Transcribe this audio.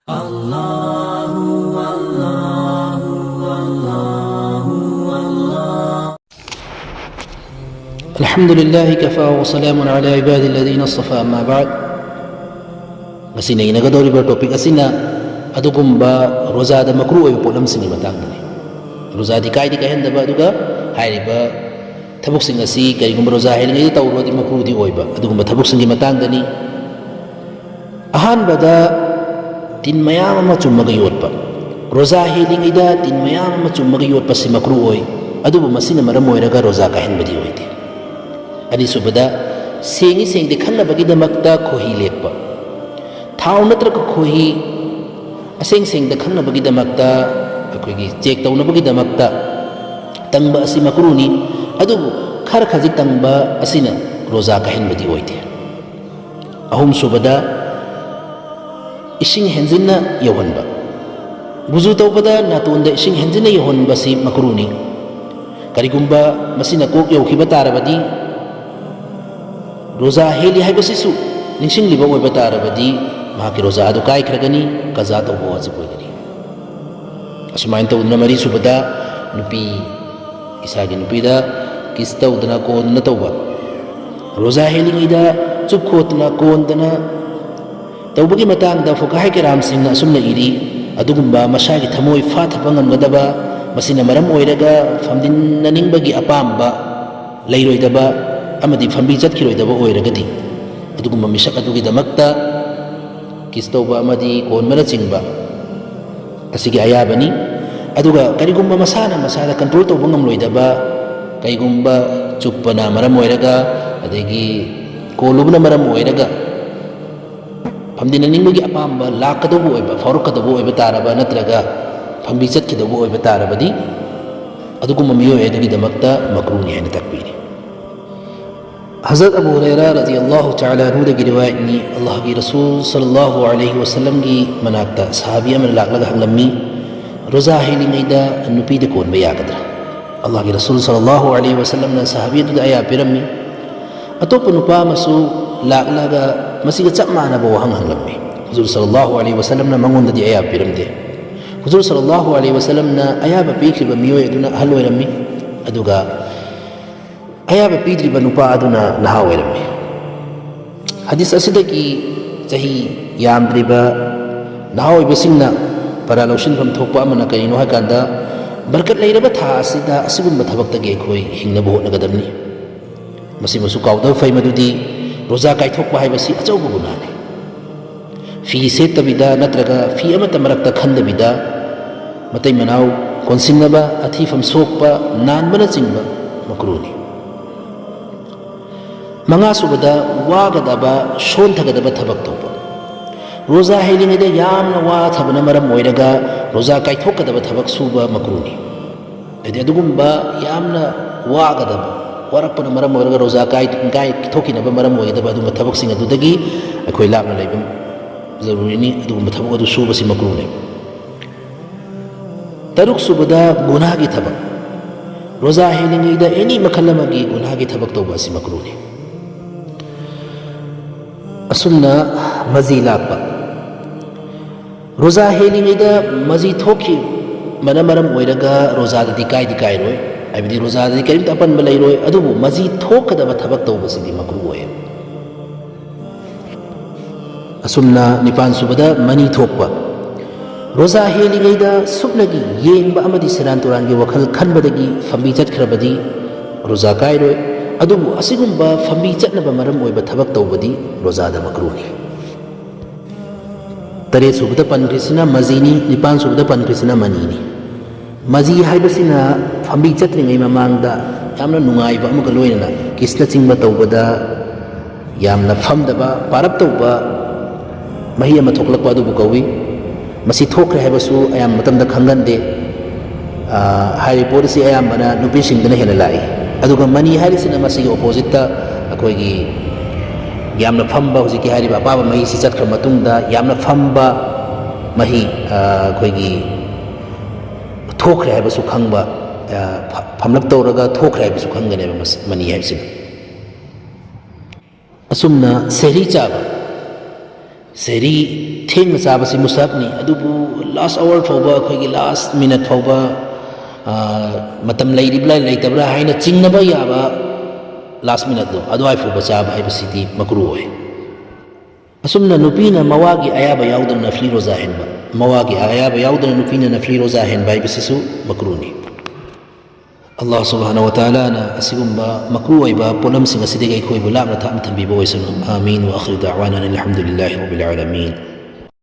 الحمد لله كفى وسلام على عباد الذين اصطفى أما بعد مسينا ينقدر بتوبيك أسينا أدوكم با روزا دا مكروه يبولم سيني متانغني روزا دي كاي دي كاين دبا أدوكا هاي با تبوك سينغ سي كايكم روزا هاي لنجي تاورو دي مكروه دي أويبا أدوكم با تبوك سينغي متانغني أهان بدا تين ميام ما تشمغ يوتبا روزا هاي لنجي دا تين ميام ما تشمغ يوتبا سي مكروه أوي أدوكم مسينا مرمو يرغا روزا كاين بدي أويدي أني سبدا سيني سينغ دي خلنا بقي دمكتا خوهي ليكبا थाव नत्रक खोही असेंग सेंग द खन्न बगी दमक्ता अखोगी चेक तौन बगी दमक्ता तंगबा असि मकरूनी अदु खर खजिक तंगबा असिना रोजा कहन बदी ओइते अहुम सुबदा इसिंग हेंजिना यवनबा गुजु तौबदा नातोंदा इसिंग हेंजिना यवनबा सि मकरूनी करिगुंबा मसिना कोक यौखिबा तारबदी रोजा हेली हाइबसिसु निसिंग लिबा ओइबा तारबदी माकी रोजा अदु काय खरगनी कजा तो हो वाजिब होगनी असुमाइन तो उन्ना मरी सुबदा नुपी इसागी नुपीदा किस्ता उदना कोन न तौबा रोजा हेलिंगीदा चुप खोतना कोनदना तौबगी मतांग दा फुकाय के राम सिंह असुमना इरी अदुगुंबा मशागी थमोय फाथबा ngam मसिना मरम ओइरगा फमदिन ननिंगबगी अपामबा leiroidaba amadi fambi chatkiroidaba oiragadi अदुगुंबा मिसक अदुगी दमक्ता किस्तौबा अमदी कोनमना चिंगबा असिगी अयाबनी अदुगा करिगुंबा मसाना मसादा कंट्रोल तौबा ngamloidaba कईगुंबा चुप्पना मरम ओइरगा अदेगी कोलुबना मरम ओइरगा फमदिना निंगबगी अपामबा लाकदबो ओइबा फौरकदबो ओइबा तारबा नत्रगा फमबी चटकिदबो ओइबा तारबदी अदुगुंबा मियो एदुगी दमक्ता मकरूनी हैन तकबीरी हज़रत अबू हुरैरा रज़ियल्लाहु तआला अन्हु की रिवायत नी अल्लाह के रसूल सल्लल्लाहु अलैहि वसल्लम की मनाक्ता सहाबिया में लाग हंगमी रोज़ा हेलिंगैदा नुपी दे कोन बयागदरा अल्लाह के रसूल सल्लल्लाहु अलैहि वसल्लम ने सहाबिया दुद आया पिरमी अतोप नुपा मसु लाग मसिग चप मानबो हंगमी हुजूर सल्लल्लाहु अलैहि वसल्लम ने मंगोन दि आया पिरमदे हुजूर सल्लल्लाहु अलैहि वसल्लम ने आया पीखिब मियो अदुना अहल ओइरमी अदुगा अयाब पीद्रिब नुपा अदुना नहा ओइरमे हदीस असिदगी चही यामद्रिब नहा ओइबसिंगना परा लौसिनफम थोपा अमना करिनो हाकांदा बरकत लेरब था असिदा असिगुंब थबक्तगे खोय हिंगनबो होनगदमनी मसिमसु काउदब फैमदुदी रोजा काइथोकपा हाइबसि अचौब गुनाने फी सेतबिदा नत्रगा फी अमत मरक्ता खंदबिदा मतै मनाव कोनसिंगबा अथीफम सोकपा नानबना चिंगबा मकरूनी मंगा सुबदा वागदबा शोंथगदबा थबक तौबा रोजा हेलिंगैदा यामना वा थबना मरम ओइरगा रोजा काइथोकदबा थबक सुबा मकरूनी अदि अदुगुंबा यामना वागदबा वरपना मरम ओइरगा रोजा काइथोकिनबा मरम ओइदबा अदुम थबक सिंग अदुदगी अखोय लापना लेबम जरूरीनी अदुगुंबा थबक अदु सुबसि मकरूनी तरुक सुबदा गुनाहगी थबक रोजा हेलिंगैदा एनी मखलमगी गुनाहगी थबक तौबा सि मकरूनी असुमना मजी लापा रोजा हेलिंगैदा मजी थोखी मन मरम ओइरगा रोजा दि काई रोय आइबदि रोजा दि करिम अपन बलై रोय अदुबु मजी थोकदबा थबक तौबसिदि मकरू ओय असुमना निपान सुबदा मनी थोकपा रोजा हेलिंगैदा सुबनगी येंबा अमदि सिरान तुरानगी वखल खनबदगी फंबी चटखरबदि रोजा काई रोय अदुबु असिगुंबा फंबी चटनबा मरम ओइबा थबक तौबदि रोजादा मकरूनी तरे सुबदा पनख्रिसिना मजीनी निपान सुबदा पनख्रिसिना मनीनी मजी हाइबसिना फंबी चटरिङै ममांगदा यामना नुंगाइबा अमुक लोइना किसना चिंगबा तौबदा यामना फमदबा पारप तौबा मही अमा थोकलकपा अदुबु कौवी मसी थोकरे हाइबसु अयाम मतमदा खंगनदे हाइरि पोरसि अयामना नुपिसिंगदना हेना लाई अदुगा मनी हारिसिना मसिगी ओपोजिट अखोगी यामना फंबा हुजिकी हारिबा पाबा मही सि चटखर मतुंगदा यामना फंबा मही अखोगी थोखरे हाइबसु खंगबा फमलक तौरगा थोखरे हाइबसु खंगने मनी हाइसिन असुमना सेरी चाबा सेरी ꯊꯦꯡꯅ ꯆꯥꯕꯁꯤ ꯃꯨꯁꯇꯍꯕꯅꯤ ꯑꯗꯨꯕꯨ ꯂꯥꯁ ꯑꯋꯥꯔ ꯐꯥꯎꯕ ꯑꯩꯈꯣꯏꯒꯤ ꯂꯥꯁ ꯃꯤꯅꯠ ꯐꯥꯎꯕ ꯃꯇꯝ ꯂꯩꯔꯤꯕ꯭ꯔꯥ ꯂꯩꯇꯕ꯭ꯔꯥ ꯍꯥꯏꯅ ꯆꯤꯡꯅꯕ ꯌꯥꯕ ꯂꯥꯁ ꯃꯤꯅꯠꯇꯣ ꯑꯗꯨꯋꯥꯏ ꯐꯥꯎꯕ ꯆꯥꯕ ꯍꯥꯏꯕꯁꯤꯗꯤ ꯃꯀ꯭ꯔꯨ ꯑꯣꯏ ꯑꯁꯨꯝꯅ ꯅꯨꯄꯤꯅ ꯃꯋꯥꯒꯤ ꯑꯌꯥꯕ ꯌꯥꯎꯗꯅ ꯅꯐꯂꯤ ꯔꯣꯖꯥ ꯍꯦꯟꯕ ꯃꯋꯥꯒꯤ ꯑꯌꯥꯕ ꯌꯥꯎꯗꯅ ꯅꯨꯄꯤꯅ ꯅꯐꯂꯤ ꯔꯣꯖꯥ ꯍꯦꯟꯕ ꯍꯥꯏꯕꯁꯤꯁꯨ ꯃꯀ꯭ꯔꯨꯅꯤ Allah subhanahu wa ta'ala na asigumba makruh iba polam singa sidigay ko ibu lam na tam tambibo isanu amin wa akhir da'wana alhamdulillahi rabbil alamin